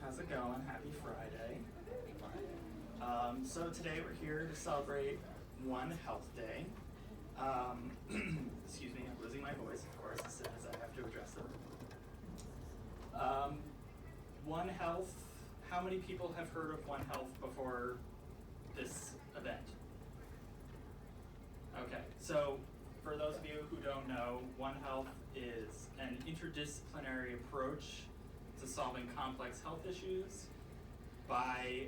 How's it going? Happy Friday. So today we're here to celebrate One Health Day. Excuse me, I'm losing my voice, of course, as soon as I have to address it. One Health, how many people have heard of One Health before this event? Okay, so for those of you who don't know, One Health is an interdisciplinary approach to solving complex health issues by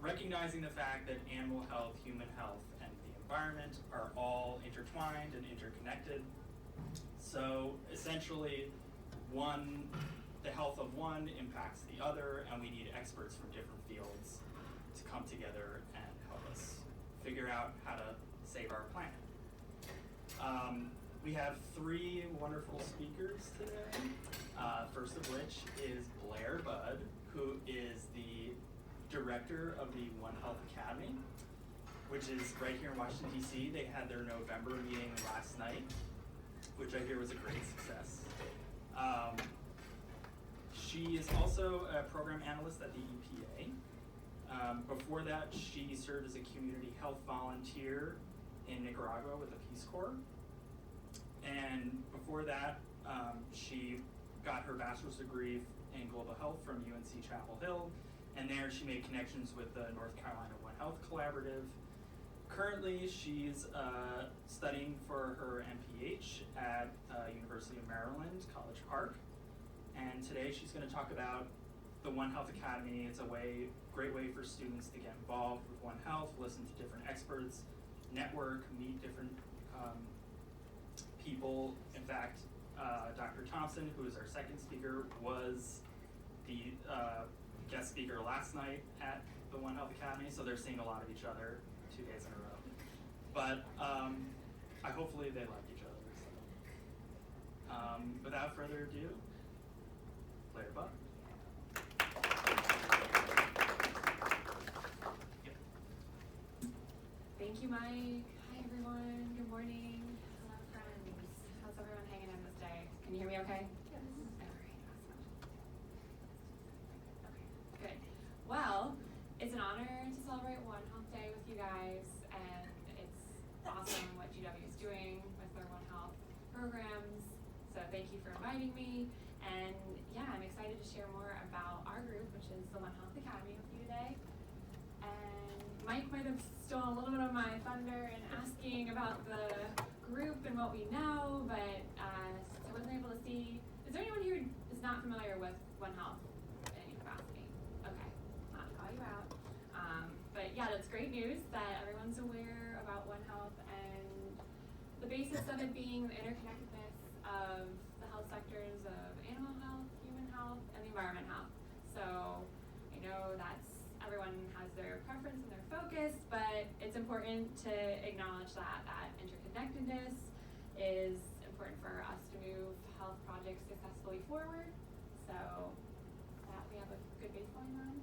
recognizing the fact that animal health, human health, and the environment are all intertwined and interconnected. So essentially, the health of one impacts the other, and we need experts from different fields to come together and help us figure out how to save our planet. We have three wonderful speakers today. First of which is Blair Budd, who is the director of the One Health Academy, which is right here in Washington, D.C. They had their November meeting last night, which I hear was a great success. She is also a program analyst at the EPA. Before that, she served as a community health volunteer in Nicaragua with the Peace Corps. And before that, she got her bachelor's degree in global health from UNC Chapel Hill, and there she made connections with the North Carolina One Health Collaborative. Currently, she's studying for her MPH at University of Maryland, College Park, and today she's going to talk about the One Health Academy. It's a great way for students to get involved with One Health, listen to different experts, network, meet different people. In fact, Dr. Thomson, who is our second speaker, was the guest speaker last night at the One Health Academy, so they're seeing a lot of each other 2 days in a row. But hopefully they like each other. So. Without further ado, Blair Budd. Thank you, Mike. Hi, everyone. Good morning. Hello, friends. How's everyone hanging in this day? Can you hear me okay? Yes. All right, awesome. Okay, good. Well, it's an honor to celebrate One Health Day with you guys, and it's awesome what GW is doing with their One Health programs. So thank you for inviting me. And yeah, I'm excited to share more about our group, which is the One Health Academy, with you today. And Mike might have stolen a little bit of my thunder in asking about the group and what we know, but since I wasn't able to see, is there anyone here who is not familiar with One Health in any capacity? Okay, not to call you out. But yeah, that's great news that everyone's aware about One Health and the basis of it being the interconnectedness of the health sectors of animal health, human health, and the environment health. So I know everyone has their preference and their focus, but it's important to acknowledge that interconnectedness is important for us to move health projects successfully forward. So that we have a good baseline on.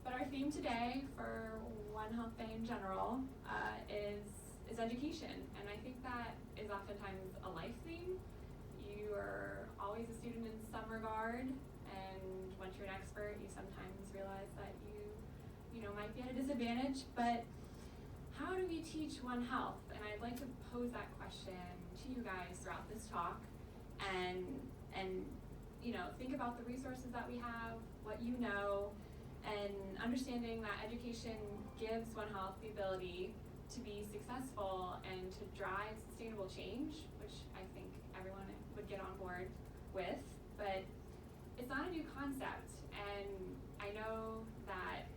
But our theme today for One Health Day in general is education, and I think that is oftentimes a life theme. You are always a student in some regard, and once you're an expert, you sometimes realize that you might be at a disadvantage. But how do we teach One Health? And I'd like to pose that question to you guys throughout this talk, and think about the resources that we have, what you know, and understanding that education gives One Health the ability to be successful and to drive sustainable change, which I think everyone would get on board with. But it's not a new concept, and I know that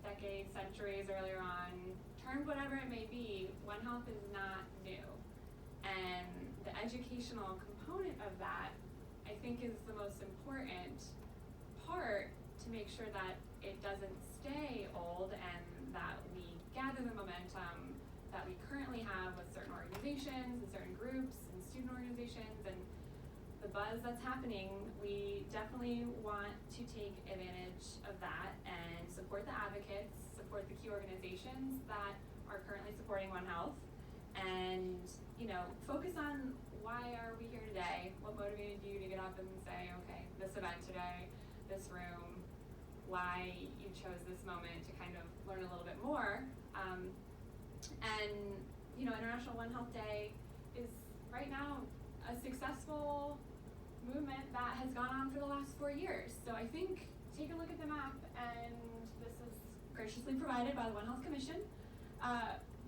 decades, centuries earlier on, termed whatever it may be, One Health is not new. And the educational component of that, I think, is the most important part to make sure that it doesn't stay old and that we gather the momentum that we currently have with certain organizations and certain groups and student organizations and the buzz that's happening. We definitely want to take advantage of that and support the advocates, support the key organizations that are currently supporting One Health, and focus on why are we here today? What motivated you to get up and say, okay, this event today, this room, why you chose this moment to kind of learn a little bit more. And International One Health Day is right now a successful movement that has gone on for the last 4 years. So I think take a look at the map, and this is graciously provided by the One Health Commission.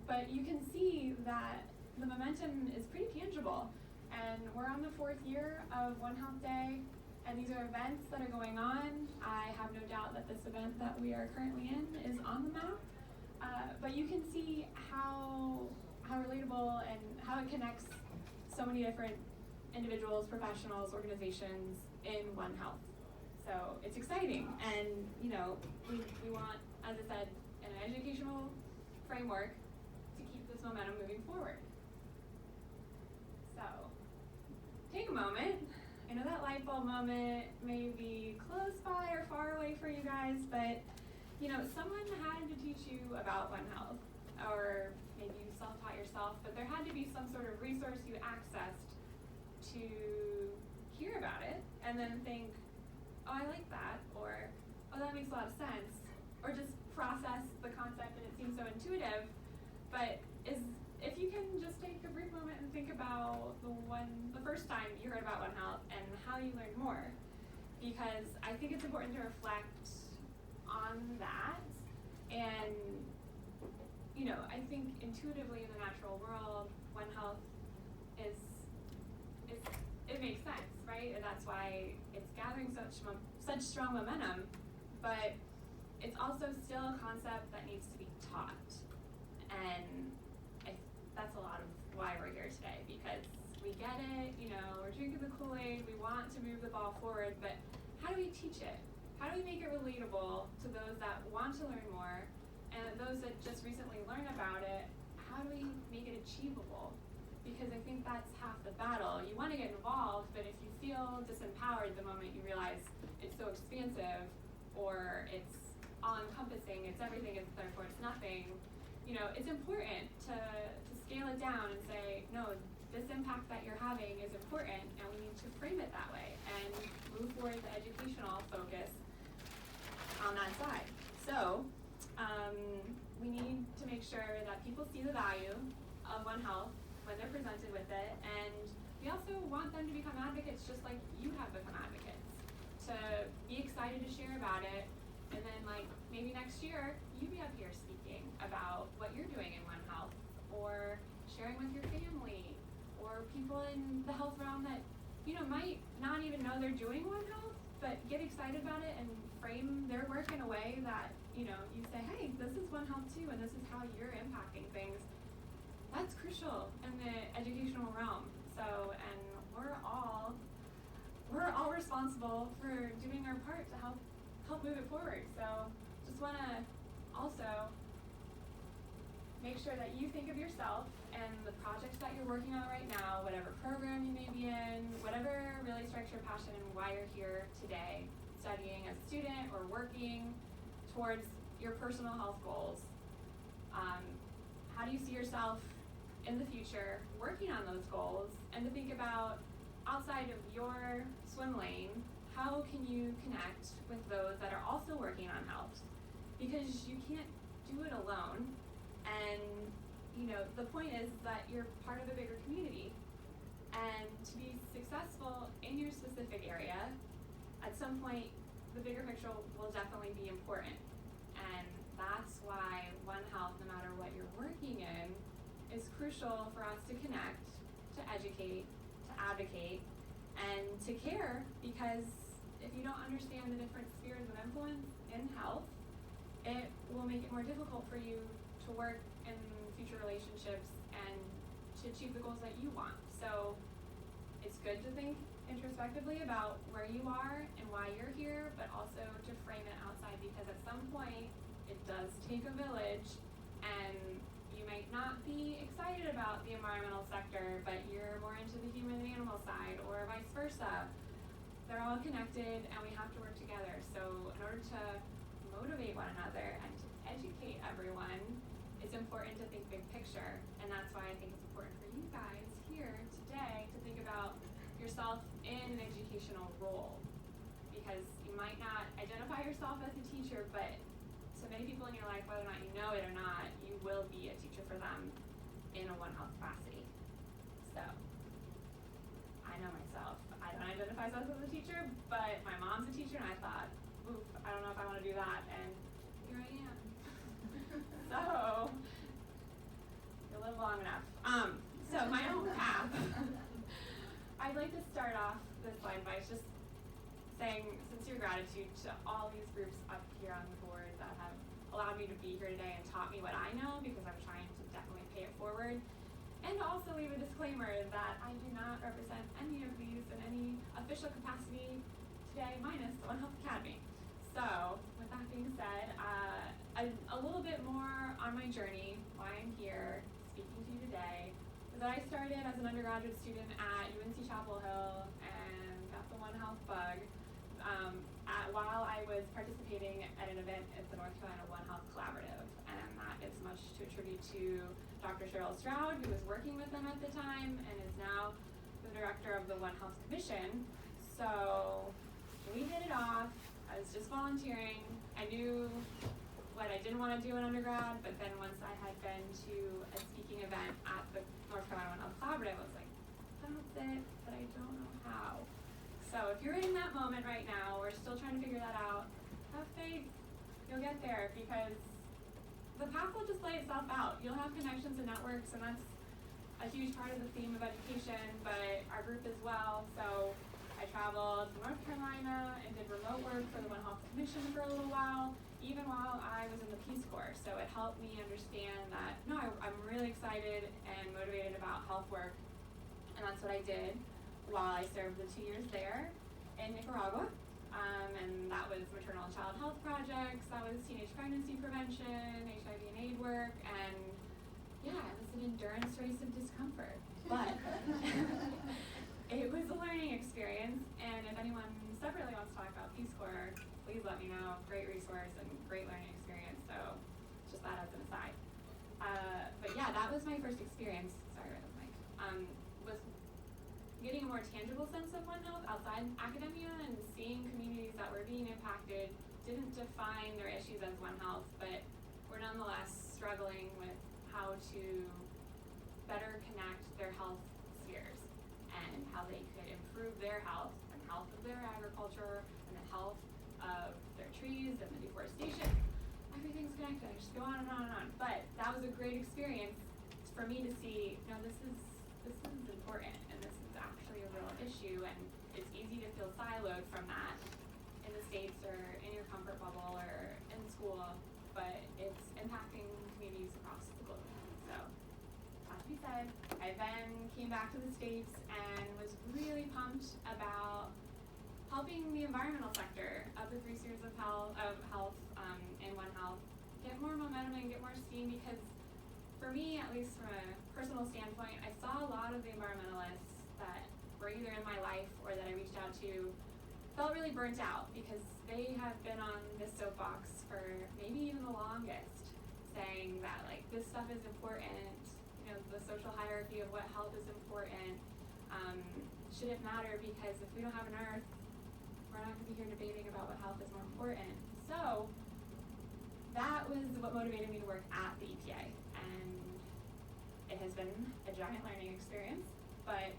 But you can see that the momentum is pretty tangible. And we're on the 4th year of One Health Day, and these are events that are going on. I have no doubt that this event that we are currently in is on the map. But you can see how relatable and how it connects so many different individuals, professionals, organizations in One Health. So it's exciting, and we want, as I said, an educational framework to keep this momentum moving forward. So take a moment. I know that light bulb moment may be close by or far away for you guys, but someone had to teach you about One Health, or maybe you self-taught yourself, but there had to be some sort of resource you accessed to hear about it and then think, oh, I like that, or oh, that makes a lot of sense, or just process the concept and it seems so intuitive. But if you can just take a brief moment and think about the first time you heard about One Health and how you learned more, because I think it's important to reflect on that. And I think intuitively in the natural world, One Health it makes sense, right? And that's why it's gathering such strong momentum. But it's also still a concept that needs to be taught, and that's a lot of why we're here today, because we get it, we're drinking the Kool-Aid, we want to move the ball forward, but how do we teach it? How do we make it relatable to those that want to learn more, and those that just recently learned about it? How do we make it achievable? Because I think that's half the battle. You want to get involved, but if you feel disempowered the moment you realize it's so expansive, or it's all-encompassing, it's everything, it's therefore it's nothing, it's important to scale it down and say, no, this impact that you're having is important, and we need to frame it that way and move forward the educational focus on that side. So we need to make sure that people see the value of One Health when they're presented with it, and we also want them to become advocates just like you have become advocates, to be excited to share about it, and then maybe next year you be up here speaking about what you're doing in One Health, or sharing with your family, or people in the health realm that might not even know they're doing One Health, but get excited about it and frame their work in a way that you say, hey, this is One Health too, and this is how you're impacting things. That's crucial in the educational realm. So, and we're all responsible for doing our part to help move it forward. So just want to also make sure that you think of yourself and the projects that you're working on right now, whatever program you may be in, whatever really strikes your passion and why you're here today, studying as a student or working towards your personal health goals. How do you see yourself in the future working on those goals, and to think about outside of your swim lane, how can you connect with those that are also working on health? Because you can't do it alone, and the point is that you're part of a bigger community, and to be successful in your specific area, at some point the bigger picture will definitely be important. And that's why One Health, no matter what you're working in, is crucial for us to connect, to educate, to advocate, and to care, because if you don't understand the different spheres of influence in health, it will make it more difficult for you to work in future relationships and to achieve the goals that you want. So it's good to think introspectively about where you are and why you're here, but also to frame it outside, because at some point it does take a village, and you might not be excited about the environmental sector, but you're more into the human and animal side, or vice versa. They're all connected, and we have to work together. So in order to motivate one another and to educate everyone, it's important to think big picture. And that's why I think it's important for you guys here today to think about yourself in an educational role, because you might not identify yourself as a teacher, but to many people in your life, whether or not you know it or not, you will be a teacher for them in a One Health capacity. So, I know myself. I don't identify myself as a teacher, but my mom's a teacher, and I thought, oof, I don't know if I want to do that, and here I am. So, you live long enough. So my own path. I'd like to start off this slide by just saying sincere gratitude to all these groups up here on the board that have allowed me to be here today and taught me what I know, because I'm trying to definitely pay it forward. And also leave a disclaimer that I do not represent any of these in any official capacity today, minus the One Health Academy. So, with that being said, a little bit more on my journey, why I'm here speaking to you today, is that I started as an undergraduate student at UNC Chapel Hill and got the One Health bug while I was participating at an event at the North Carolina One Health Collaborative, and that is much to attribute to Dr. Cheryl Stroud, who was working with them at the time and is now the director of the One Health Commission. So we hit it off. I was just volunteering. I knew what I didn't want to do in undergrad, but then once I had been to a speaking event at the North Carolina One Health Collaborative, I was like, that's it, but I don't know how. So if you're in that moment right now, or still trying to figure that out, have faith. You'll get there, because the path will just lay itself out. You'll have connections and networks, and that's a huge part of the theme of education, but our group as well. So I traveled to North Carolina and did remote work for the One Health Commission for a little while, even while I was in the Peace Corps. So it helped me understand that, no, I'm really excited and motivated about health work, and that's what I did while I served the 2 years there in Nicaragua. And that was maternal and child health projects, that was teenage pregnancy prevention, HIV and AIDS work, and yeah, it was an endurance race of discomfort. But it was a learning experience, and if anyone separately wants to talk about Peace Corps, please let me know. Great resource and great learning experience, so just that as an aside. But yeah, that was my first experience, sorry about the mic, was getting a more tangible sense of One Health outside academia, and seeing communities that were being impacted didn't define their issues as One Health, but were nonetheless struggling with how to better connect their health spheres and how they could improve their health and health of their agriculture and the health of their trees and the deforestation. Everything's connected. I just go on and on and on. But that was a great experience for me to see, no, this is important, and this is actually a real issue, and it's easy to feel siloed from that in the States or in your comfort bubble or in school, but it's impacting communities across the globe. So, that to be said, I then came back to the States and was really pumped about helping the environmental sector of the 3 spheres of health in One Health get more momentum and get more steam, because for me, at least from a personal standpoint, I saw a lot of the environmentalists that were either in my life or that I reached out to felt really burnt out, because they have been on this soapbox for maybe even the longest, saying that like this stuff is important, you know, the social hierarchy of what health is important shouldn't matter, because if we don't have an earth, we're not going to be here debating about what health is more important. So that was what motivated me to work at the EPA, and it has been a giant learning experience. But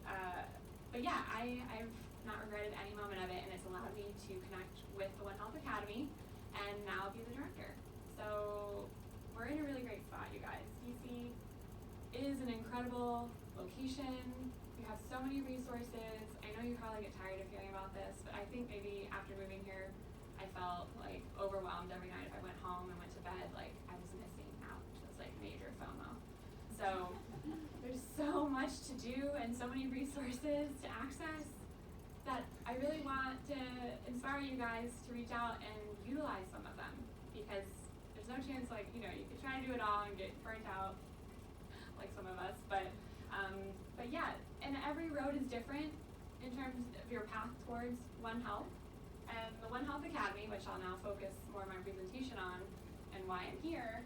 yeah, I've not regretted any moment of it, and it's allowed me to connect with the One Health Academy and now be the director. So we're in a really great spot, you guys. DC is an incredible location. We have so many resources. I know you probably get tired of hearing about this, but I think maybe after moving here, I felt like overwhelmed every night if I went home and went to bed, like I was missing out, which was like major FOMO. So there's so much to do and so many resources to access that I really want to inspire you guys to reach out and utilize some of them, because there's no chance, like, you know, you could try to do it all and get burnt out like some of us, but yeah, and every road is different in terms of your path towards One Health. And the One Health Academy, which I'll now focus more of my presentation on and why I'm here,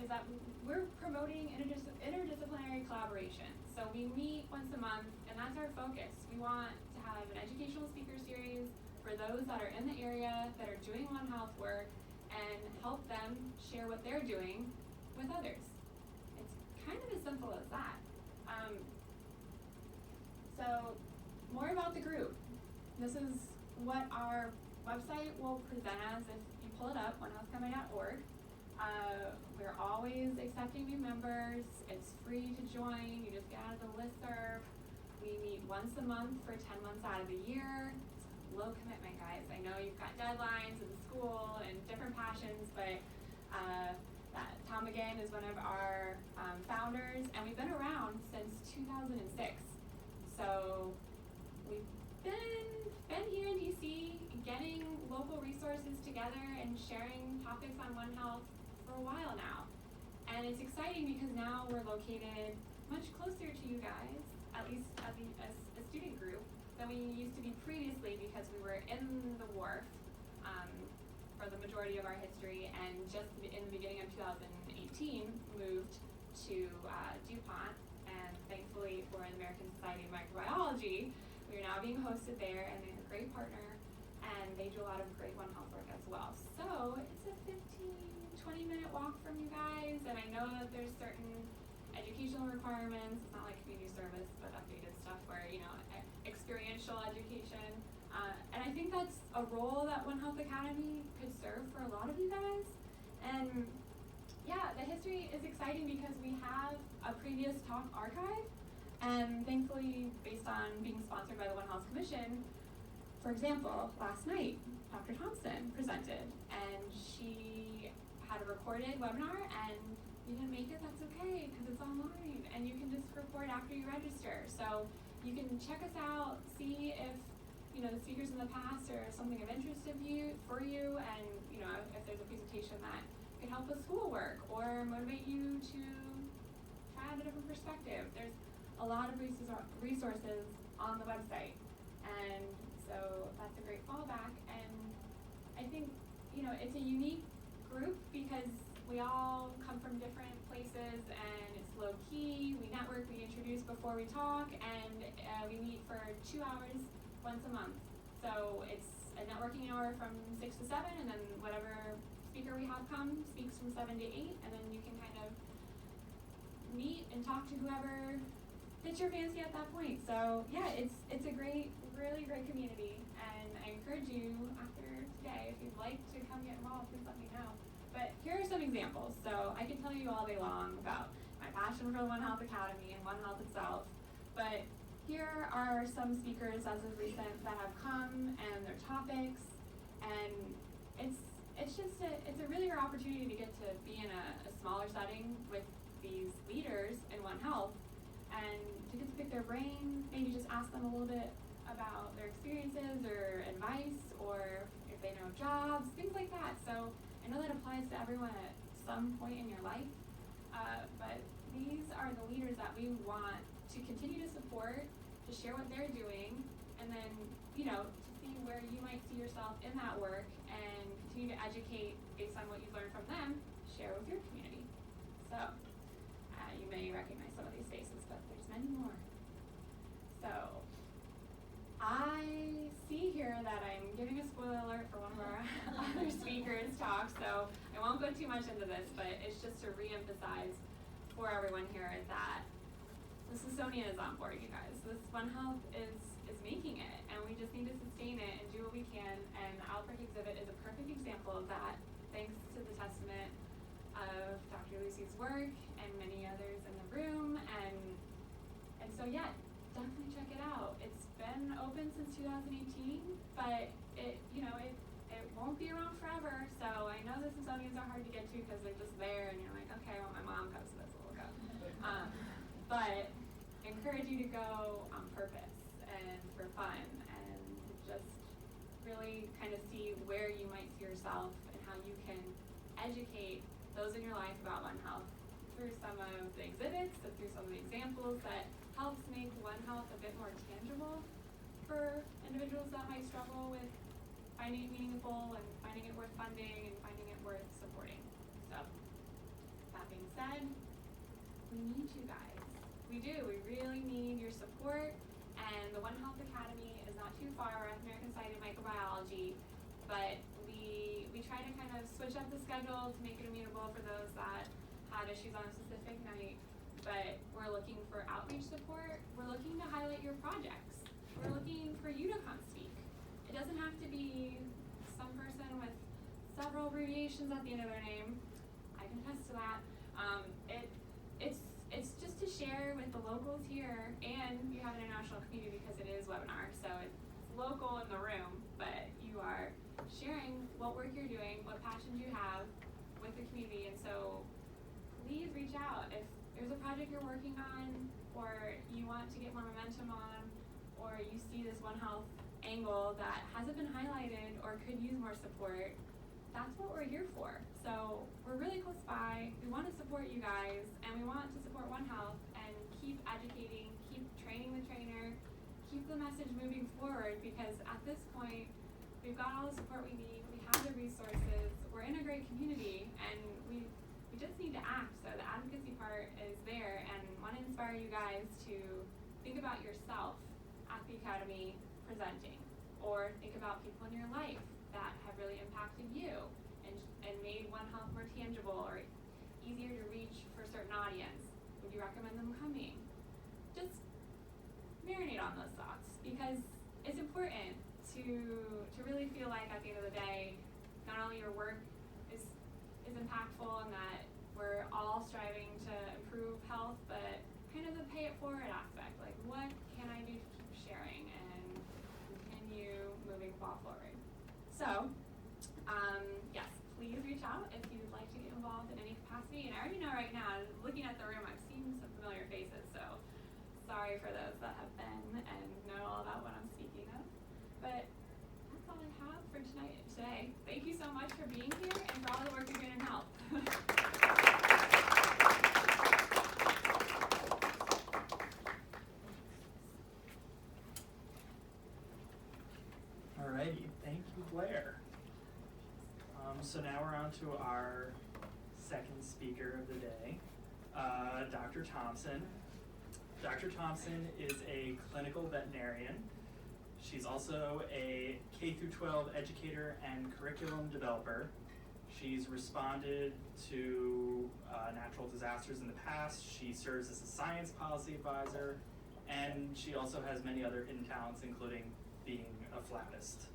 is that we're promoting interdisciplinary collaboration. So we meet once a month, and that's our focus. We want to have an educational speaker series for those that are in the area that are doing One Health work and help them share what they're doing with others. It's kind of as simple as that. So more about the group. This is what our website will present as if you pull it up, onehealthcounty.org. We're always accepting new members. It's free to join. You just get out of the listserv. We meet once a month for 10 months out of the year. It's low commitment, guys. I know you've got deadlines in school and different passions, but Tom again is one of our founders, and we've been around since 2006. So we've been here in DC getting local resources together and sharing topics on One Health for a while now. And it's exciting because now we're located much closer to you guys, at least as a student group, than we used to be previously because we were in the wharf for the majority of our history, and just in the beginning of 2018 moved to DuPont, and thankfully for the American Society of Microbiology, we are now being hosted there, and they're a great partner, and they do a lot of great One Health work as well. So it's a 15-20 minute walk from you guys, and I know that there's certain educational requirements. It's not like community service, but updated stuff where, experiential education. And I think that's a role that One Health Academy could serve for a lot of you guys. And yeah, the history is exciting because we have a previous talk archive, and thankfully, based on being sponsored by the One Health Commission, for example, last night, Dr. Thomson presented, and she had a recorded webinar, and you didn't make it, that's okay, because it's online, and you can just record after you register. So you can check us out, see if the speakers in the past are something of interest for you, and if there's a presentation that could help with schoolwork or motivate you to try out a different perspective. There's a lot of resources on the website, and so that's a great fallback. And I think it's a unique group because we all come from different places, and it's low key. We network, we introduce before we talk, and we meet for 2 hours once a month. So it's a networking hour from 6 to 7, and then whatever speaker we have come speaks from 7 to 8, and then you can kind of meet and talk to whoever fits your fancy at that point. So yeah, it's a really great community, and I encourage you after today, if you'd like to come get involved, please let me know. But here are some examples. So I could tell you all day long about my passion for the One Health Academy and One Health itself, but here are some speakers as of recent that have come and their topics, and it's a really rare opportunity to get to be in a smaller setting with these leaders in One Health, and to get to pick their brain, maybe just ask them a little bit about their experiences or advice, or if they know jobs, things like that. So I know that applies to everyone at some point in your life, but these are the leaders that we want to continue to support, to share what they're doing, and then, to see where you might see yourself in that work, and continue to educate based on what you've learned from them, share with your community. So, you may recognize some of these faces, but there's many more. So, I see here that I'm giving a spoiler alert for one of our other speakers' talk, so I won't go too much into this, but it's just to re-emphasize for everyone here that the Smithsonian is on board, you guys. This One Health is making it, and we just need to sustain it and do what we can, and the Outbreak exhibit is a perfect example of that, thanks to the testament of Dr. Lucey's work and many others in the room, and so yeah, definitely check it out. It's been open since 2018, but it won't be around forever, so I know the Smithsonians are hard to get to because they're just there, and you're like, okay, well, my mom goes, so that's where we'll go. But encourage you to go on purpose and for fun, and just really kind of see where you might see yourself and how you can educate those in your life about One Health through some of the exhibits and through some of the examples that helps make One Health a bit more tangible for individuals that might struggle with finding it meaningful and finding it worth funding and finding it worth supporting. So, that being said, we need you guys. We do. We really need your support, And the One Health Academy is not too far. We're at the American Society of Microbiology, but we try to kind of switch up the schedule to make it amenable for those that had issues on a specific night. But we're looking for outreach support. We're looking to highlight your projects. We're looking for you to come speak. It doesn't have to be some person with several abbreviations at the end of their name. I can attest to that. It's just to share with the locals here, and you have an international community because it is webinar, so it's local in the room, but you are sharing what work you're doing, what passions you have with the community, and so please reach out if there's a project you're working on, or you want to get more momentum on, or you see this One Health angle that hasn't been highlighted or could use more support. That's what we're here for. So we're really close by. We want to support you guys, and we want to support One Health and keep educating, keep training the trainer, keep the message moving forward, because at this point, we've got all the support we need. We have the resources. We're in a great community, and we just need to act. So the advocacy part is there, and want to inspire you guys to think about yourself at the Academy presenting, or think about people in your life that have really impacted you and made One Health more tangible or easier to reach for a certain audience. Would you recommend them coming? Just marinate on those thoughts, because it's important to really feel like at the end of the day, not only your work is impactful and that we're all striving to improve health, but kind of the pay it forward aspect. Like, what can I do to keep sharing and continue moving the ball forward? So, yes, please reach out if you would like to get involved in any capacity. And I already know right now, looking at the room, I've seen some familiar faces, so sorry for those that have been and know all about what I'm speaking of. But that's all I have for today. Thank you so much for being here and for all the work you're doing in health. Alrighty, thank you, Blair. So now we're on to our second speaker of the day, Dr. Thomson. Dr. Thomson is a clinical veterinarian. She's also a K-12 educator and curriculum developer. She's responded to natural disasters in the past. She serves as a science policy advisor, and she also has many other hidden talents, including being a flautist.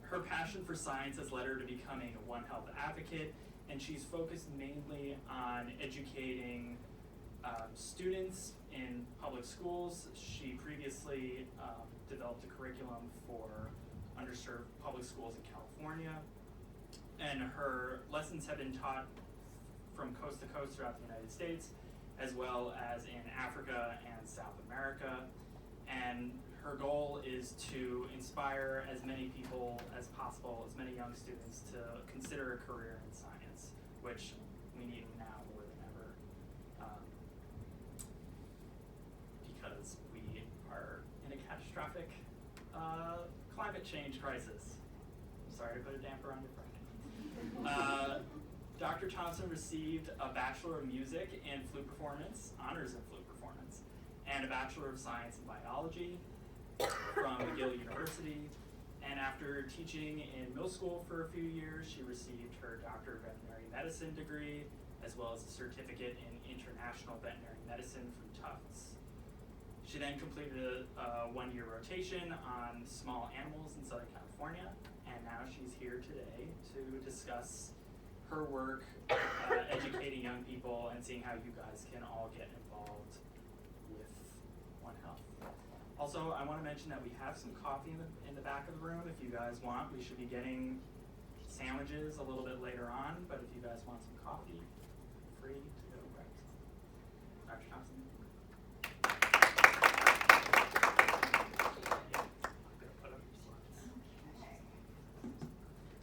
Her passion for science has led her to becoming a One Health advocate, and she's focused mainly on educating students in public schools. She previously developed a curriculum for underserved public schools in California, and her lessons have been taught from coast to coast throughout the United States, as well as in Africa and South America. And her goal is to inspire as many people as possible, as many young students, to consider a career in science, which we need now more than ever, because we are in a catastrophic climate change crisis. Sorry to put a damper on your Friday. Dr. Thomson received a Bachelor of Music in Flute Performance, honors in flute performance, and a Bachelor of Science in Biology from McGill University. And after teaching in middle school for a few years, she received her Doctor of Veterinary Medicine degree, as well as a certificate in International Veterinary Medicine from Tufts. She then completed a one-year rotation on small animals in Southern California, and now she's here today to discuss her work educating young people and seeing how you guys can all get involved with One Health. Also, I want to mention that we have some coffee in the back of the room if you guys want. We should be getting sandwiches a little bit later on, but if you guys want some coffee, feel free to go right. Dr. Thomson.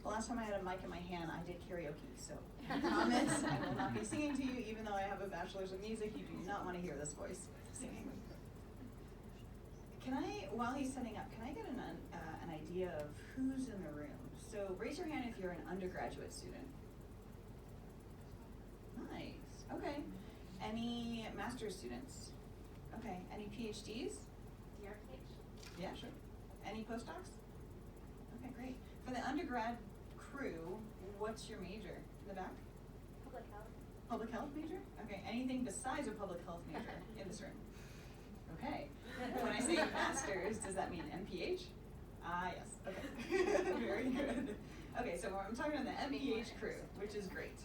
The last time I had a mic in my hand, I did karaoke, so I promise I will not be singing to you, even though I have a bachelor's of music. You do not want to hear this voice singing. Can I, while he's setting up, can I get an idea of who's in the room? So raise your hand if you're an undergraduate student. Nice, okay. Any master's students? Okay, any PhDs? your PhD. Yeah, sure. Any postdocs? Okay, great. For the undergrad crew, what's your major? In the back? Public health. Public health major? Okay, anything besides a public health major in this room? Okay. When I say master's, does that mean MPH? Ah, yes. Okay. Very good. Okay, so I'm talking to the MPH crew, which is great.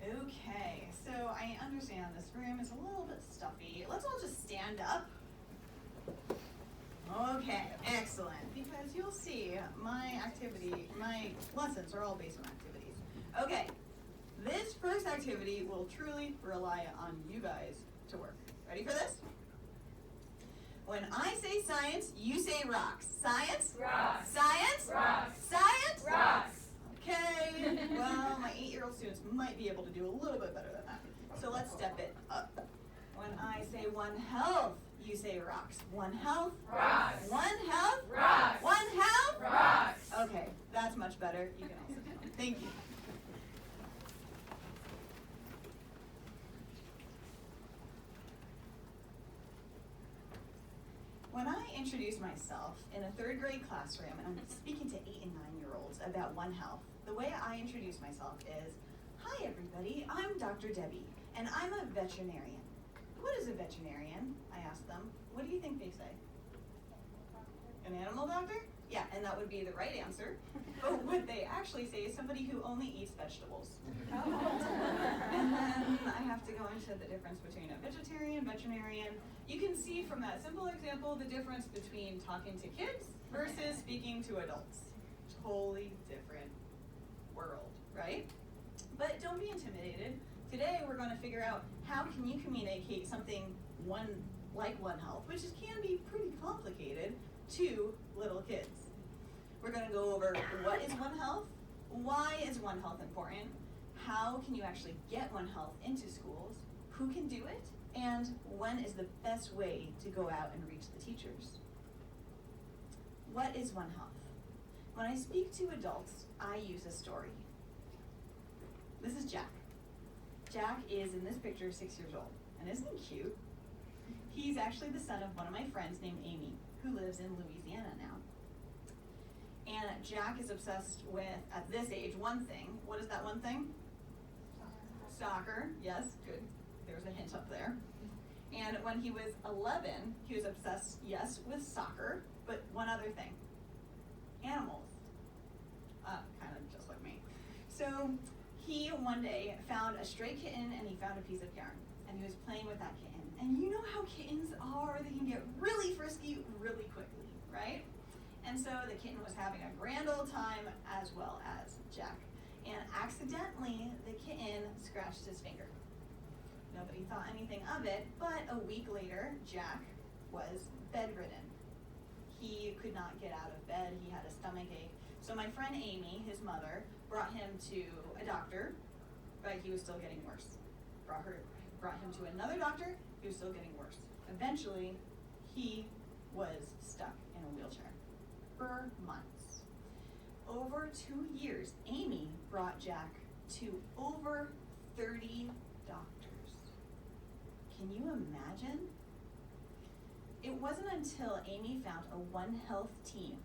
Okay, so I understand this room is a little bit stuffy. Let's all just stand up. Okay, excellent. Because you'll see my lessons are all based on activities. Okay, this first activity will truly rely on you guys to work. Ready for this? When I say science, you say rocks. Science? Rocks. Science? Rocks. Science? Rocks. Okay, well, my 8-year-old students might be able to do a little bit better than that. So let's step it up. When I say one health, you say rocks. One health? Rocks. One health? Rocks. One health? Rocks. Okay, that's much better. You can all sit down. Thank you. When I introduce myself in a 3rd grade classroom and I'm speaking to 8 and 9-year-olds about One Health, the way I introduce myself is, "Hi everybody, I'm Dr. Debbie, and I'm a veterinarian." "What is a veterinarian?" I ask them. What do you think they say? An animal doctor? Yeah, and that would be the right answer. But what they actually say is somebody who only eats vegetables. And then I have to go into the difference between a vegetarian, veterinarian. You can see from that simple example the difference between talking to kids versus speaking to adults. Totally different world, right? But don't be intimidated. Today we're going to figure out how can you communicate something like One Health, which can be pretty complicated, to little kids. We're going to go over what is One Health, why is One Health important, how can you actually get One Health into schools, who can do it, and when is the best way to go out and reach the teachers. What is One Health? When I speak to adults, I use a story. This is Jack. Jack is, in this picture, 6 years old. And isn't he cute? He's actually the son of one of my friends named Amy, who lives in Louisiana now. And Jack is obsessed with, at this age, one thing. What is that one thing? Soccer. Yes, good. There's a hint up there. And when he was 11, he was obsessed, yes, with soccer, but one other thing. Animals. Kind of just like me. So he one day found a stray kitten and he found a piece of yarn. And he was playing with that kitten. And you know how kittens are, they can get really frisky really quickly, right? And so the kitten was having a grand old time as well as Jack. And accidentally, the kitten scratched his finger. Nobody thought anything of it, but a week later, Jack was bedridden. He could not get out of bed, he had a stomach ache. So my friend Amy, his mother, brought him to a doctor, but he was still getting worse. Brought him to another doctor, he was still getting worse. Eventually, he was stuck in a wheelchair for months. Over 2 years, Amy brought Jack to over 30 doctors. Can you imagine? It wasn't until Amy found a One Health team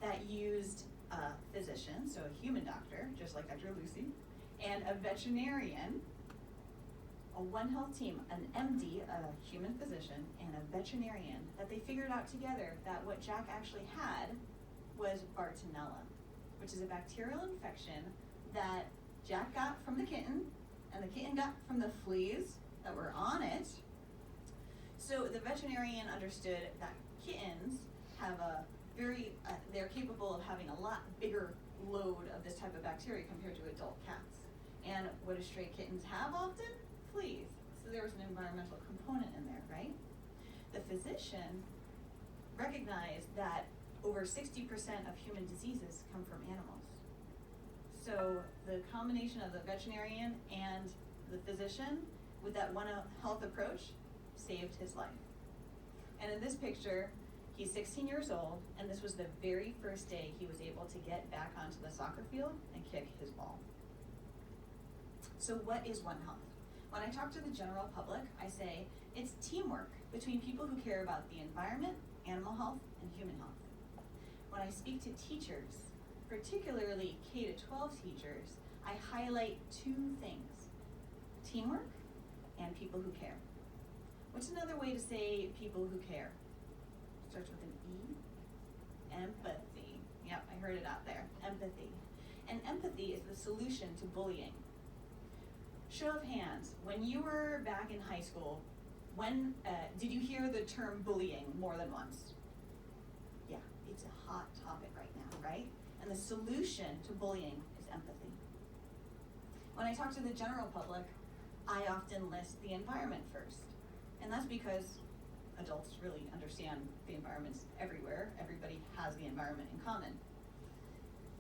that used a physician, so a human doctor, just like Dr. Lucey, and a veterinarian, a One Health team, an MD, a human physician, and a veterinarian, that they figured out together that what Jack actually had was Bartonella, which is a bacterial infection that Jack got from the kitten, and the kitten got from the fleas that were on it. So the veterinarian understood that kittens have they're capable of having a lot bigger load of this type of bacteria compared to adult cats. And what do stray kittens have often? Fleas. So there was an environmental component in there, right? The physician recognized that over 60% of human diseases come from animals. So the combination of the veterinarian and the physician with that One Health approach saved his life. And in this picture, he's 16 years old, and this was the very first day he was able to get back onto the soccer field and kick his ball. So what is One Health? When I talk to the general public, I say it's teamwork between people who care about the environment, animal health, and human health. When I speak to teachers, particularly K-12 teachers, I highlight two things: teamwork and people who care. What's another way to say people who care? Starts with an E. Empathy. Yep, I heard it out there. Empathy. And empathy is the solution to bullying. Show of hands, when you were back in high school, when did you hear the term bullying more than once? Yeah, it's a hot topic right now, right? And the solution to bullying is empathy. When I talk to the general public, I often list the environment first. And that's because adults really understand the environments everywhere. Everybody has the environment in common.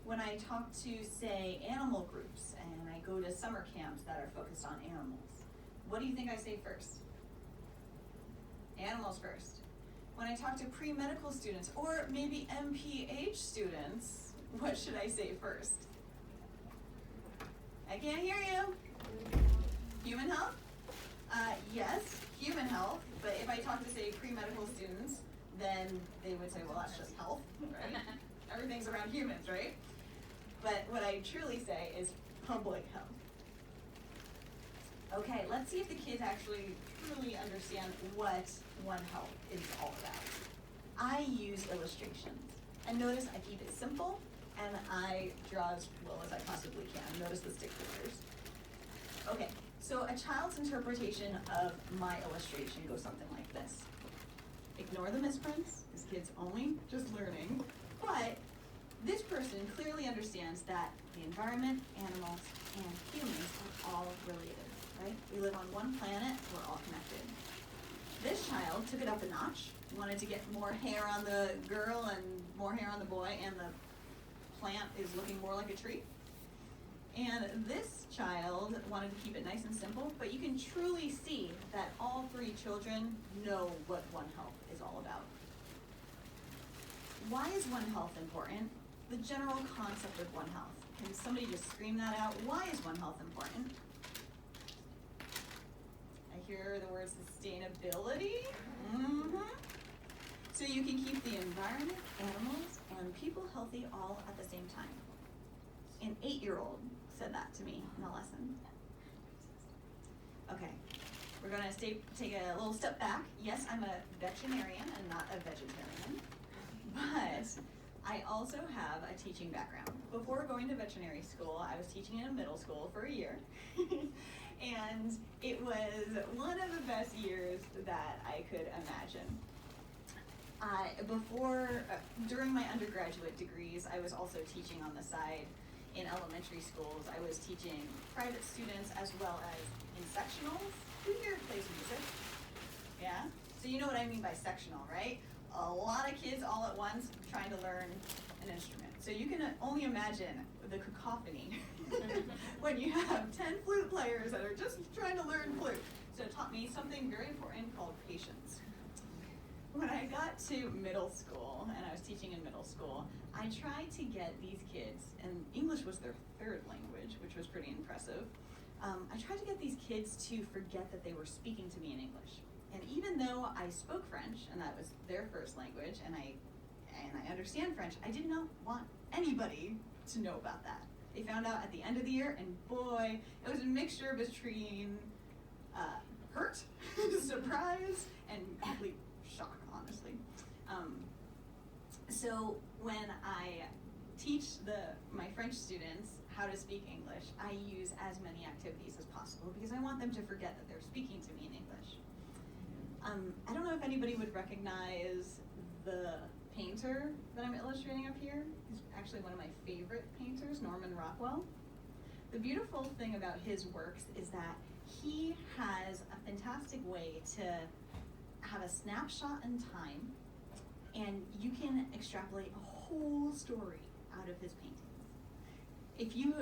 When I talk to, say, animal groups, and I go to summer camps that are focused on animals, what do you think I say first? Animals first. When I talk to pre-medical students, or maybe MPH students, what should I say first? I can't hear you. Human health? Yes, human health, but if I talk to, say, pre-medical students, then they would say, well, that's just health, right? Everything's around humans, right? But what I truly say is public health. Okay, let's see if the kids actually truly understand what One Health is all about. I use illustrations, and notice I keep it simple, and I draw as well as I possibly can. Notice the stick figures. Okay, so a child's interpretation of my illustration goes something like this. Ignore the misprints, this kid's only just learning, but this person clearly understands that the environment, animals, and humans are all related, right? We live on one planet, we're all connected. This child took it up a notch, wanted to get more hair on the girl and more hair on the boy, and the plant is looking more like a tree. And this child wanted to keep it nice and simple, but you can truly see that all three children know what One Health is all about. Why is One Health important? The general concept of One Health. Can somebody just scream that out? Why is One Health important? I hear the word sustainability. So you can keep the environment, animals, and people healthy all at the same time. An 8-year-old said that to me in a lesson. Okay, we're gonna take a little step back. Yes, I'm a veterinarian and not a vegetarian, but I also have a teaching background. Before going to veterinary school, I was teaching in a middle school for a year. And it was one of the best years that I could imagine. During my undergraduate degrees, I was also teaching on the side in elementary schools. I was teaching private students as well as in sectionals. Who here plays music? Yeah? So you know what I mean by sectional, right? A lot of kids all at once trying to learn an instrument. So you can only imagine the cacophony when you have 10 flute players that are just trying to learn flute. So it taught me something very important called patience. When I got to middle school, and I was teaching in middle school, I tried to get these kids, and English was their third language, which was pretty impressive. I tried to get these kids to forget that they were speaking to me in English. And even though I spoke French, and that was their first language, and I understand French, I did not want anybody to know about that. They found out at the end of the year, and boy, it was a mixture between hurt, surprise, and complete shock, honestly. So when I teach my French students how to speak English, I use as many activities as possible because I want them to forget that they're speaking to me in English. I don't know if anybody would recognize the painter that I'm illustrating up here. He's actually one of my favorite painters, Norman Rockwell. The beautiful thing about his works is that he has a fantastic way to have a snapshot in time, and you can extrapolate a whole story out of his paintings. If you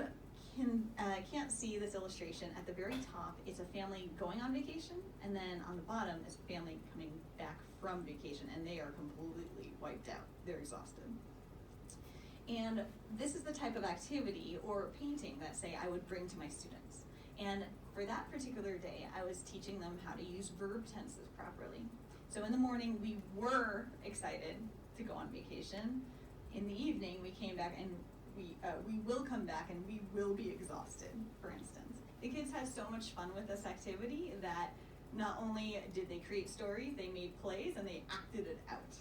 can't see this illustration, at the very top it's a family going on vacation, and then on the bottom is a family coming back from vacation, and they are completely wiped out. They're exhausted. And this is the type of activity or painting that, say, I would bring to my students. And for that particular day, I was teaching them how to use verb tenses properly. So in the morning, we were excited to go on vacation. In the evening, we came back and we will come back and we will be exhausted, for instance. The kids had so much fun with this activity that not only did they create stories, they made plays and they acted it out.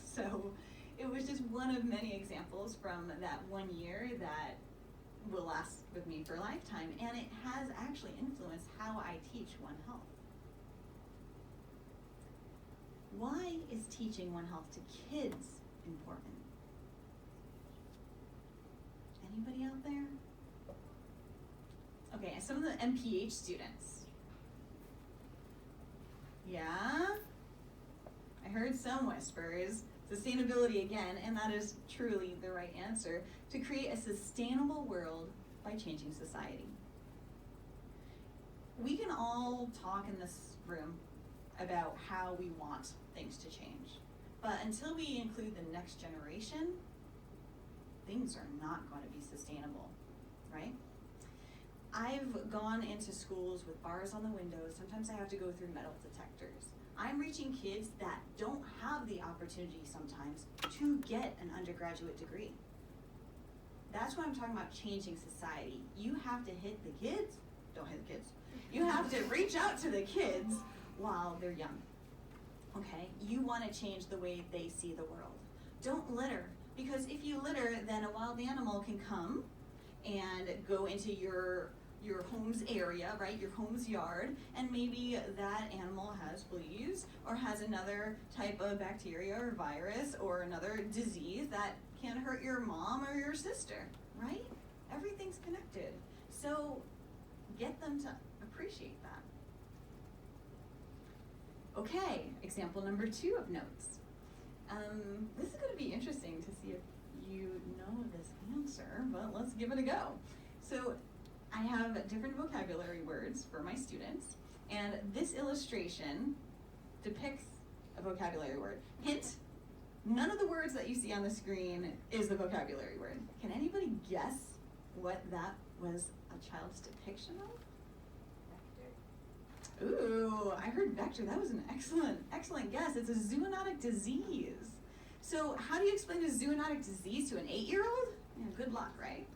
So it was just one of many examples from that one year that will last with me for a lifetime, and it has actually influenced how I teach One Health. Why is teaching One Health to kids important? Anybody out there? Okay, some of the MPH students. Yeah? I heard some whispers. Sustainability again, and that is truly the right answer, to create a sustainable world by changing society. We can all talk in this room about how we want things to change, but until we include the next generation, things are not going to be sustainable, right? I've gone into schools with bars on the windows. Sometimes I have to go through metal detectors. I'm reaching kids that don't have the opportunity sometimes to get an undergraduate degree. That's why I'm talking about changing society. You have to hit the kids, don't hit the kids. You have to reach out to the kids while they're young, okay? You want to change the way they see the world. Don't litter, because if you litter, then a wild animal can come and go into your home's area, right, your home's yard, and maybe that animal has fleas or has another type of bacteria or virus or another disease that can hurt your mom or your sister, right? Everything's connected. So get them to appreciate that. Okay, example number 2 of notes. This is going to be interesting to see if you know this answer, but let's give it a go. So I have different vocabulary words for my students, and this illustration depicts a vocabulary word. Hint, none of the words that you see on the screen is the vocabulary word. Can anybody guess what that was a child's depiction of? Vector. Ooh, I heard vector. That was an excellent guess. It's a zoonotic disease. So how do you explain a zoonotic disease to an 8-year-old? Yeah, good luck, right?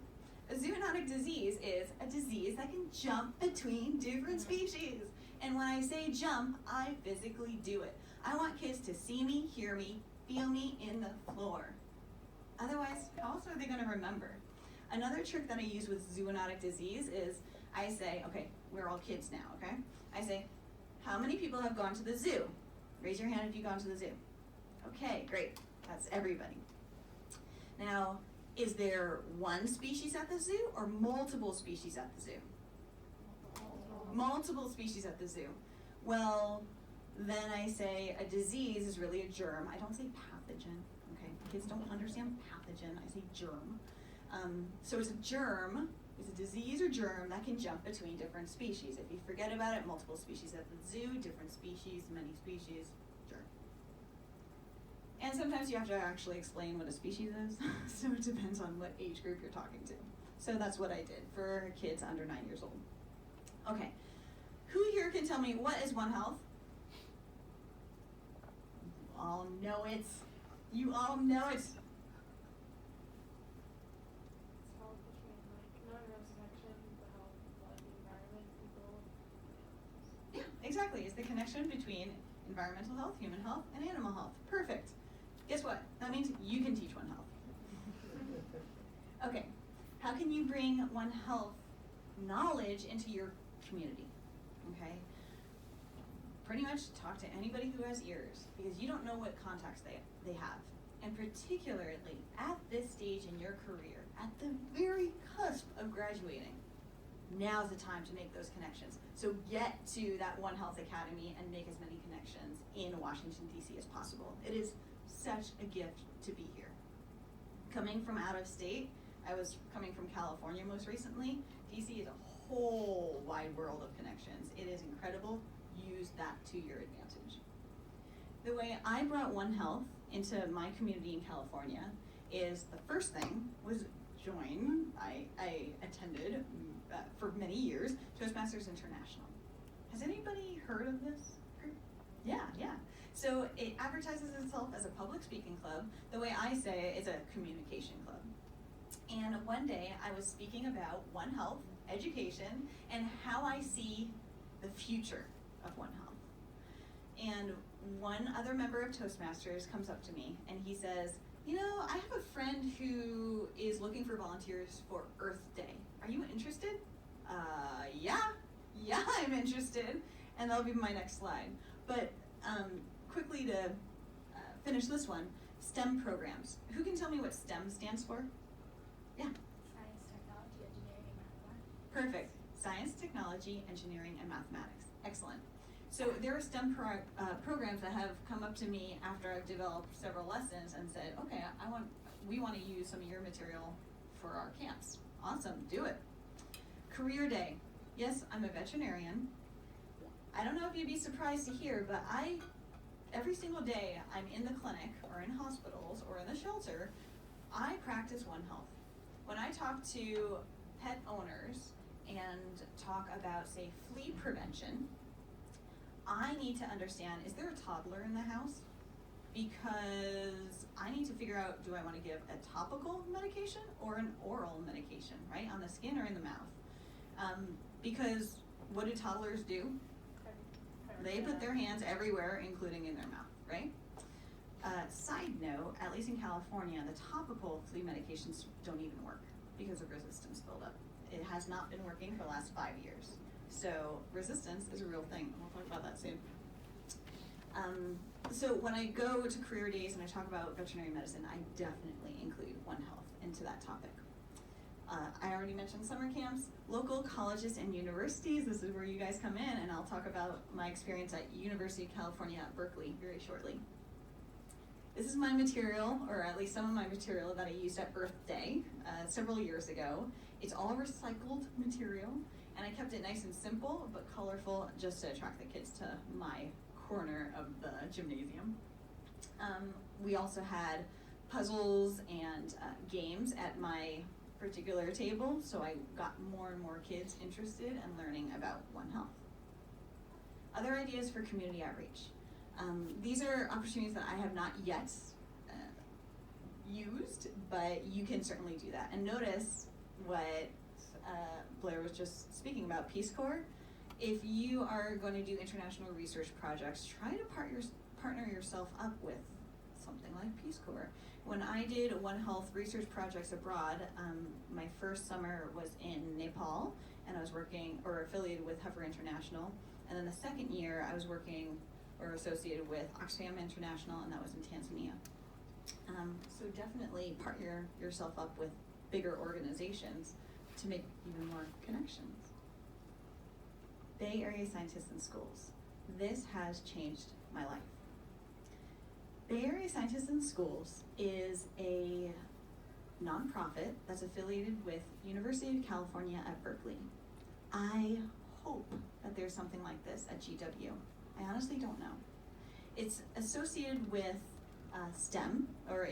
A zoonotic disease is a disease that can jump between different species. And when I say jump, I physically do it. I want kids to see me, hear me, feel me in the floor. Otherwise, how else are they going to remember? Another trick that I use with zoonotic disease is I say, okay, we're all kids now, okay? I say, how many people have gone to the zoo? Raise your hand if you've gone to the zoo. Okay, great. That's everybody. Now, is there one species at the zoo or multiple species at the zoo? Multiple species at the zoo. Well, then I say a disease is really a germ. I don't say pathogen, okay? Kids don't understand pathogen, I say germ. So it's a germ, it's a disease or germ that can jump between different species. If you forget about it, multiple species at the zoo, different species, many species, germ. And sometimes you have to actually explain what a species is, so it depends on what age group you're talking to. So that's what I did for kids under 9 years old. Okay, who here can tell me what is One Health? You all know it. You all know it. Yeah, exactly. It's the connection between environmental health, human health, and animal health. Perfect. Guess what? That means you can teach One Health. Okay, how can you bring One Health knowledge into your community? Okay, pretty much talk to anybody who has ears, because you don't know what contacts they have. And particularly at this stage in your career, at the very cusp of graduating, now's the time to make those connections. So get to that One Health Academy and make as many connections in Washington, D.C. as possible. It is such a gift to be here. Coming from out of state, I was coming from California most recently. D.C. is a whole wide world of connections. It is incredible. Use that to your advantage. The way I brought One Health into my community in California is the first thing was join. I attended for many years, Toastmasters International. Has anybody heard of this group? Yeah. So it advertises itself as a public speaking club. The way I say it, it's a communication club. And one day I was speaking about One Health, education, and how I see the future of One Health. And one other member of Toastmasters comes up to me and he says, I have a friend who is looking for volunteers for Earth Day. Are you interested? Yeah, I'm interested. And that'll be my next slide. But quickly to finish this one, STEM programs. Who can tell me what STEM stands for? Yeah. Science, technology, engineering, and mathematics. Perfect. Science, technology, engineering, and mathematics. Excellent. So there are STEM programs that have come up to me after I've developed several lessons and said, okay, we want to use some of your material for our camps. Awesome, do it. Career Day. Yes, I'm a veterinarian. I don't know if you'd be surprised to hear, but every single day I'm in the clinic or in hospitals or in the shelter, I practice One Health. When I talk to pet owners and talk about, say, flea prevention, I need to understand, is there a toddler in the house? Because I need to figure out, do I want to give a topical medication or an oral medication, right? On the skin or in the mouth? Because what do toddlers do? They put their hands everywhere, including in their mouth, right? Side note, at least in California, the topical flea medications don't even work because of resistance buildup. It has not been working for the last 5 years. So resistance is a real thing, and we'll talk about that soon. So when I go to career days and I talk about veterinary medicine, I definitely include One Health into that topic. I already mentioned summer camps, local colleges and universities. This is where you guys come in, and I'll talk about my experience at University of California at Berkeley very shortly. This is my material, or at least some of my material that I used at Earth Day several years ago. It's all recycled material, and I kept it nice and simple but colorful just to attract the kids to my corner of the gymnasium. We also had puzzles and games at my particular table, so I got more and more kids interested in learning about One Health. Other ideas for community outreach. These are opportunities that I have not yet used, but you can certainly do that. And notice what Blair was just speaking about, Peace Corps. If you are going to do international research projects, try to partner yourself up with something like Peace Corps. When I did One Health research projects abroad, my first summer was in Nepal, and I was working or affiliated with Heifer International. And then the second year, I was working or associated with Oxfam International, and that was in Tanzania. So definitely partner yourself up with bigger organizations to make even more connections. Bay Area Scientists in Schools. This has changed my life. Bay Area Scientists in Schools is a nonprofit that's affiliated with University of California at Berkeley. I hope that there's something like this at GW. I honestly don't know. It's associated with STEM, or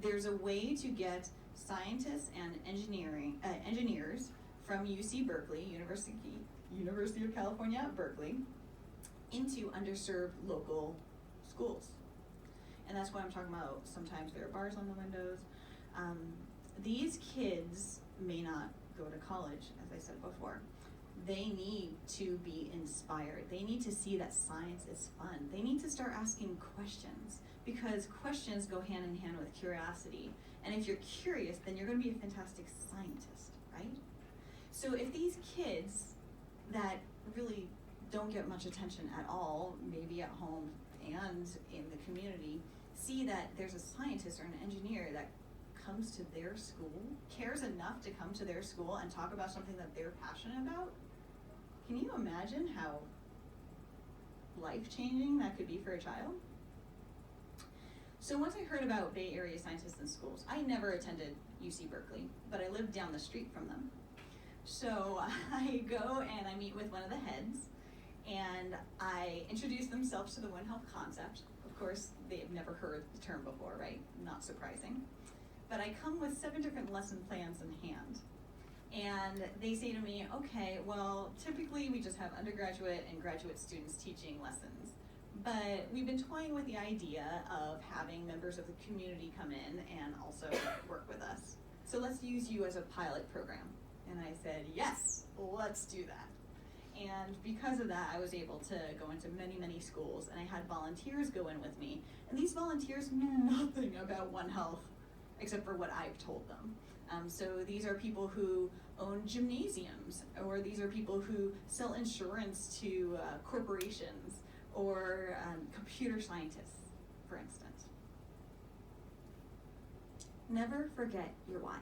there's a way to get scientists and engineers from UC Berkeley, University of California at Berkeley, into underserved local schools. And that's what I'm talking about. Sometimes there are bars on the windows. These kids may not go to college, as I said before. They need to be inspired. They need to see that science is fun. They need to start asking questions, because questions go hand in hand with curiosity. And if you're curious, then you're going to be a fantastic scientist, right? So if these kids that really don't get much attention at all, maybe at home and in the community, see that there's a scientist or an engineer that comes to their school, cares enough to come to their school and talk about something that they're passionate about, can you imagine how life-changing that could be for a child? So once I heard about Bay Area Scientists in Schools, I never attended UC Berkeley, but I lived down the street from them. So I go and I meet with one of the heads, and I introduce themselves to the One Health concept. Of course, they've never heard the term before, right? Not surprising. But I come with 7 different lesson plans in hand. And they say to me, okay, well, typically we just have undergraduate and graduate students teaching lessons. But we've been toying with the idea of having members of the community come in and also work with us. So let's use you as a pilot program. And I said, yes, let's do that. And because of that, I was able to go into many, many schools, and I had volunteers go in with me. And these volunteers knew nothing about One Health, except for what I've told them. So these are people who own gymnasiums, or these are people who sell insurance to corporations, or computer scientists, for instance. Never forget your why.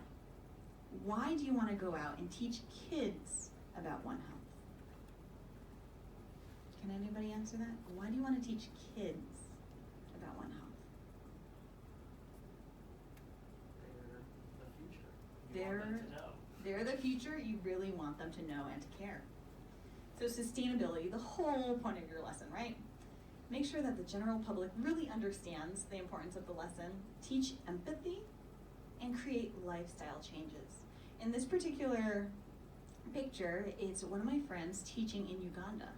Why do you want to go out and teach kids about One Health? Can anybody answer that? Why do you want to teach kids about One Health? They're the future. You want them to know. They're the future. You really want them to know and to care. So sustainability, the whole point of your lesson, right? Make sure that the general public really understands the importance of the lesson, teach empathy, and create lifestyle changes. In this particular picture, it's one of my friends teaching in Uganda.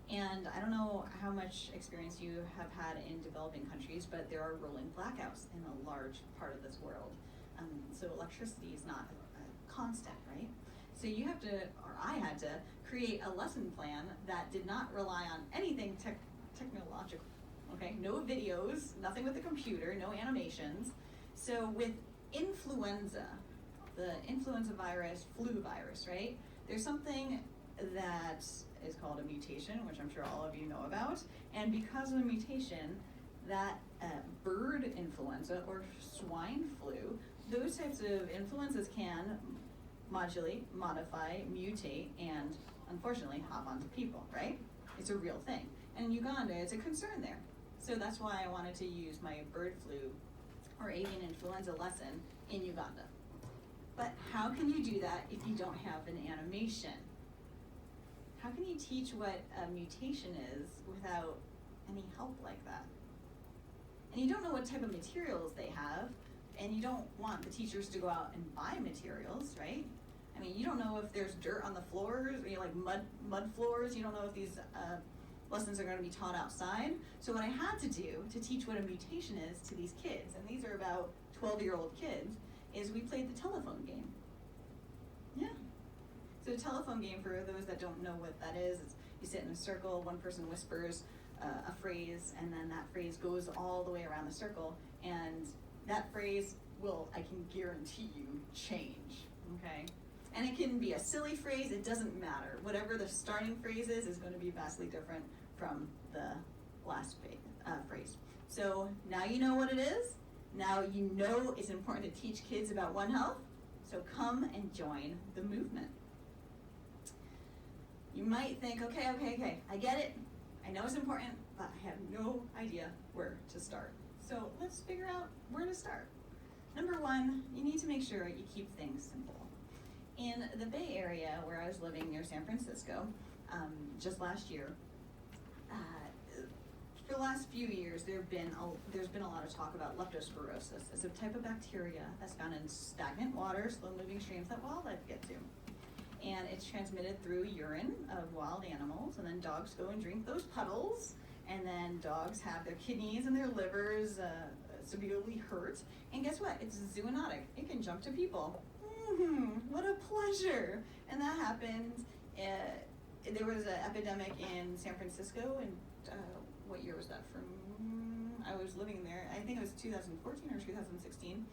And I don't know how much experience you have had in developing countries, but there are rolling blackouts in a large part of this world. So electricity is not constant, right? So you have to, or I had to, create a lesson plan that did not rely on anything technological, okay? No videos, nothing with the computer, no animations. So with influenza, the influenza virus, flu virus, right? There's something that is called a mutation, which I'm sure all of you know about. And because of a mutation, that bird influenza or swine flu, those types of influenzas can modulate, modify, mutate, and unfortunately hop onto people, right? It's a real thing. And in Uganda, it's a concern there. So that's why I wanted to use my bird flu or avian influenza lesson in Uganda. But how can you do that if you don't have an animation? How can you teach what a mutation is without any help like that? And you don't know what type of materials they have, and you don't want the teachers to go out and buy materials, right? I mean, you don't know if there's dirt on the floors, or like mud floors. You don't know if these lessons are going to be taught outside. So what I had to do to teach what a mutation is to these kids, and these are about 12-year-old kids, is we played the telephone game. Yeah. So a telephone game, for those that don't know what that is you sit in a circle, one person whispers a phrase, and then that phrase goes all the way around the circle, and that phrase will, I can guarantee you, change, okay? And it can be a silly phrase, it doesn't matter. Whatever the starting phrase is going to be vastly different from the last phrase. So now you know what it is. Now you know it's important to teach kids about One Health. So come and join the movement. You might think, okay, I get it. I know it's important, but I have no idea where to start. So let's figure out where to start. Number one, you need to make sure you keep things simple. In the Bay Area, where I was living near San Francisco, just last year, for the last few years, there's been a lot of talk about leptospirosis. It's a type of bacteria that's found in stagnant water, slow-moving streams that wildlife get to. And it's transmitted through urine of wild animals, and then dogs go and drink those puddles, and then dogs have their kidneys and their livers severely hurt. And guess what? It's zoonotic. It can jump to people. What a pleasure! And that happened. There was an epidemic in San Francisco, and what year was that from? I was living there. I think it was 2014 or 2016.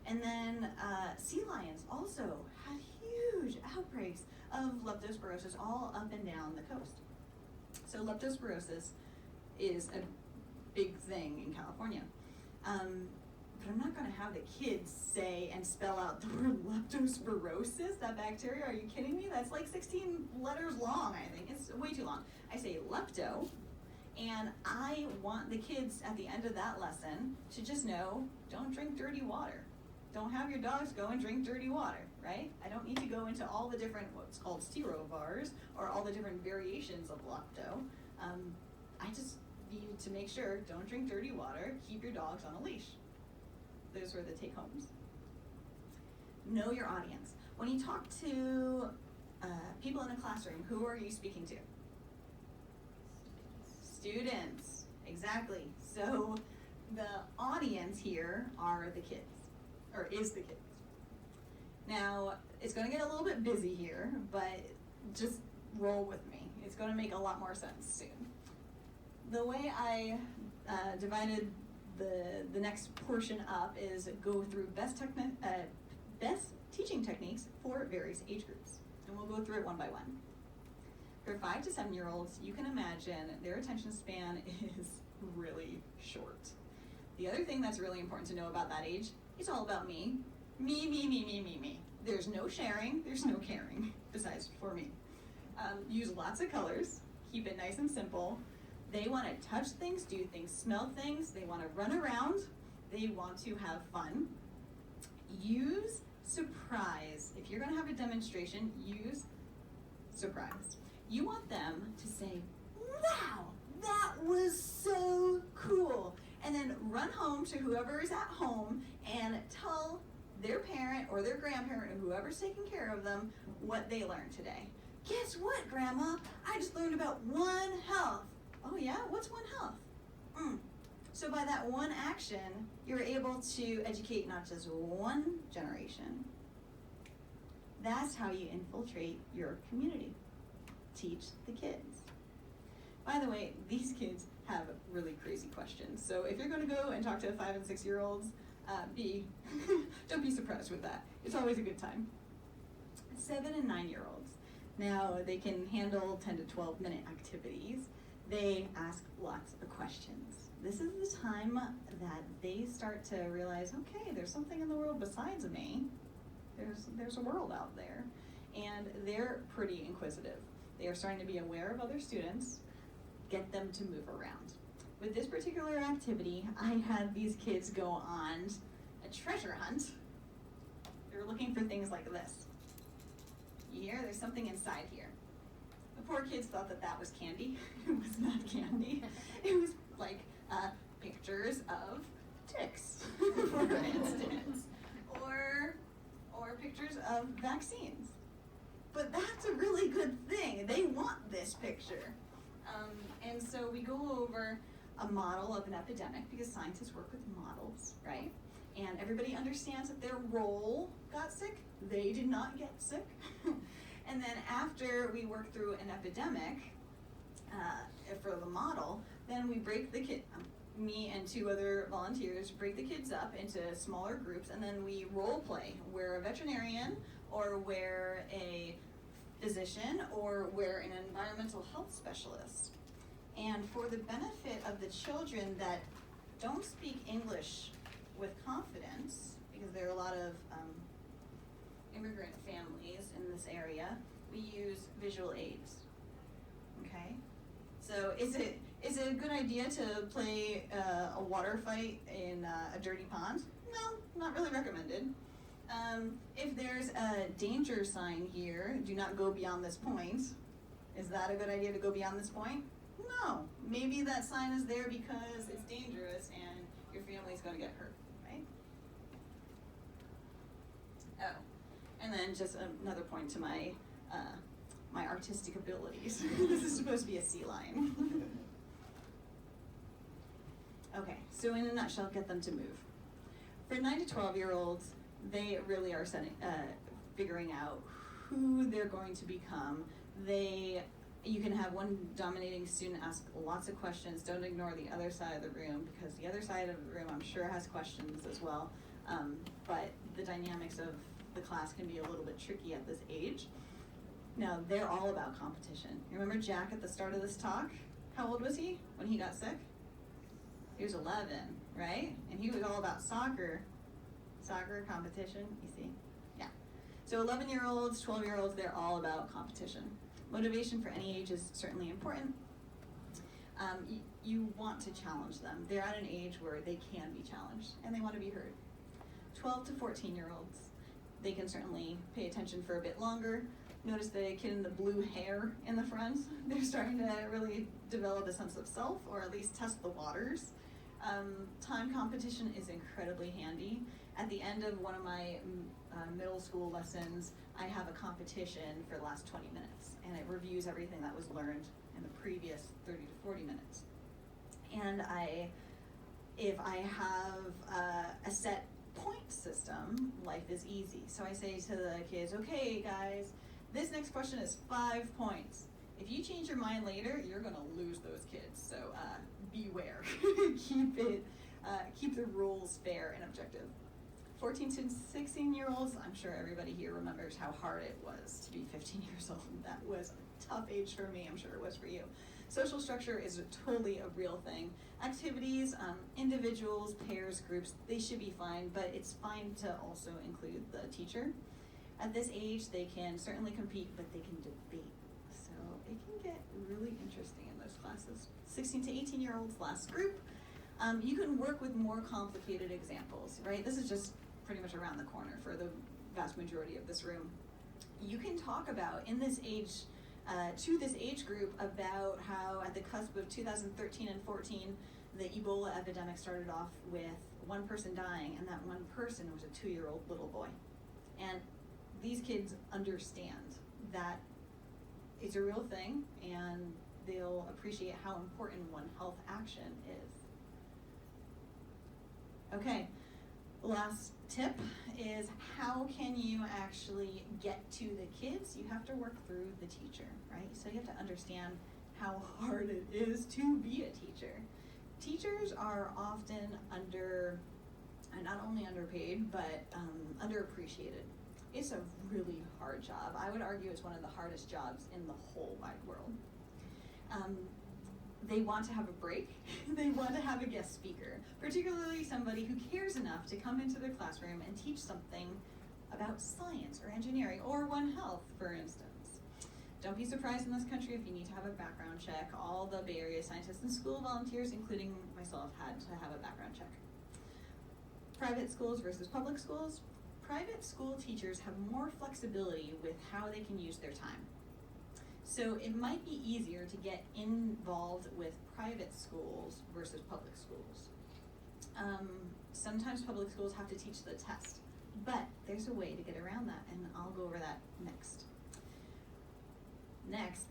And then sea lions also had huge outbreaks of leptospirosis all up and down the coast. So leptospirosis is a big thing in California. But I'm not going to have the kids say and spell out the word leptospirosis, that bacteria. Are you kidding me? That's like 16 letters long, I think. It's way too long. I say lepto, and I want the kids at the end of that lesson to just know, don't drink dirty water. Don't have your dogs go and drink dirty water, right? I don't need to go into all the different, what's called sterovars, or all the different variations of lepto. I just need to make sure, don't drink dirty water, keep your dogs on a leash. Those were the take-homes. Know your audience. When you talk to people in the classroom, who are you speaking to? Students, exactly. So the audience here are the kids, or is the kids. Now, it's going to get a little bit busy here, but just roll with me. It's going to make a lot more sense soon. The way I divided the next portion up is go through best teaching techniques for various age groups. And we'll go through it one by one. For 5 to 7-year-olds, you can imagine their attention span is really short. The other thing that's really important to know about that age, it's all about me. Me, me, me, me, me, me. There's no sharing, there's no caring, besides for me. Use lots of colors, keep it nice and simple. They want to touch things, do things, smell things, they want to run around, they want to have fun. Use surprise. If you're going to have a demonstration, use surprise. You want them to say, wow, that was so cool. And then run home to whoever is at home and tell their parent or their grandparent or whoever's taking care of them what they learned today. Guess what, Grandma? I just learned about One Health. Oh yeah? What's One Health? So by that one action, you're able to educate not just one generation. That's how you infiltrate your community. Teach the kids. By the way, these kids have really crazy questions. So if you're going to go and talk to 5 and 6-year-olds, don't be surprised with that. It's always a good time. 7 and 9-year-olds. Now they can handle 10 to 12 minute activities. They ask lots of questions. This is the time that they start to realize, okay, there's something in the world besides me. There's a world out there. And they're pretty inquisitive. They are starting to be aware of other students, get them to move around. With this particular activity, I had these kids go on a treasure hunt. They were looking for things like this. You hear? There's something inside here. The poor kids thought that that was candy. It was not candy. It was like pictures of ticks, for instance, or pictures of vaccines. But that's a really good thing. They want this picture. And so we go over a model of an epidemic because scientists work with models, right? And everybody understands that their role got sick. They did not get sick. And then after we work through an epidemic for the model, then we break the kid, me and 2 other volunteers break the kids up into smaller groups, and then we role play. We're a veterinarian, or we're a physician, or we're an environmental health specialist. And for the benefit of the children that don't speak English with confidence, because there are a lot of immigrant families in this area, we use visual aids. Okay? So is it a good idea to play a water fight in a dirty pond? No, not really recommended. If there's a danger sign here, do not go beyond this point. Is that a good idea to go beyond this point? No. Maybe that sign is there because it's dangerous and your family's going to get hurt, right? Oh, and then just another point to my my artistic abilities. This is supposed to be a sea lion. Okay, so in a nutshell, get them to move. For 9 to 12-year-olds, they really are figuring out who they're going to become. You can have one dominating student ask lots of questions. Don't ignore the other side of the room, because the other side of the room, I'm sure, has questions as well. But the dynamics of the class can be a little bit tricky at this age. Now, they're all about competition. You remember Jack at the start of this talk? How old was he when he got sick? He was 11, right? And he was all about soccer competition, you see? Yeah. So 11-year-olds, 12-year-olds, they're all about competition. Motivation for any age is certainly important. You want to challenge them. They're at an age where they can be challenged and they want to be heard. 12 to 14-year-olds, they can certainly pay attention for a bit longer. Notice the kid in the blue hair in the front. They're starting to really develop a sense of self, or at least test the waters. Time competition is incredibly handy. At the end of one of my middle school lessons, I have a competition for the last 20 minutes, and it reviews everything that was learned in the previous 30 to 40 minutes. And if I have a set point system, life is easy. So I say to the kids, okay guys, this next question is 5 points. If you change your mind later, you're gonna lose those kids. So beware. Keep the rules fair and objective. 14 to 16-year-olds, I'm sure everybody here remembers how hard it was to be 15 years old. That was a tough age for me, I'm sure it was for you. Social structure is totally a real thing. Activities, individuals, pairs, groups, they should be fine, but it's fine to also include the teacher. At this age, they can certainly compete, but they can debate. So it can get really interesting in those classes. 16 to 18-year-olds, last group. You can work with more complicated examples, right? This is just pretty much around the corner for the vast majority of this room. You can talk about in this age, to this age group, about how at the cusp of 2013 and 14, the Ebola epidemic started off with one person dying, and that one person was a 2-year-old little boy. And these kids understand that it's a real thing, and they'll appreciate how important One Health action is. Okay, last tip is how can you actually get to the kids? You have to work through the teacher, right? So you have to understand how hard it is to be a teacher. Teachers are often not only underpaid, but underappreciated. It's a really hard job. I would argue it's one of the hardest jobs in the whole wide world. They want to have a break. They want to have a guest speaker, particularly somebody who cares enough to come into their classroom and teach something about science or engineering or One Health, for instance. Don't be surprised in this country if you need to have a background check. All the Bay Area scientists and school volunteers, including myself, had to have a background check. Private schools versus public schools. Private school teachers have more flexibility with how they can use their time. So it might be easier to get involved with private schools versus public schools. Sometimes public schools have to teach the test, but there's a way to get around that, and I'll go over that next.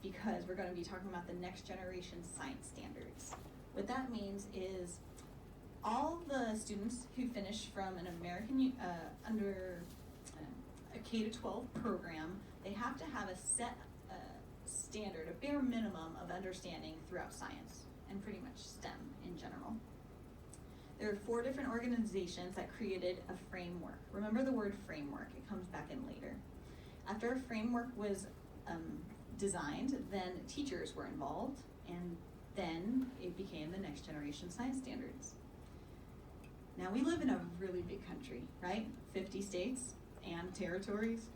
Because we're going to be talking about the next generation science standards. What that means is all the students who finish from an American under a K-12 program, they have to have a set standard, a bare minimum of understanding throughout science and pretty much STEM in general. There are 4 different organizations that created a framework. Remember the word framework, it comes back in later. After a framework was designed, then teachers were involved, and then it became the next generation science standards. Now we live in a really big country, right? 50 states and territories.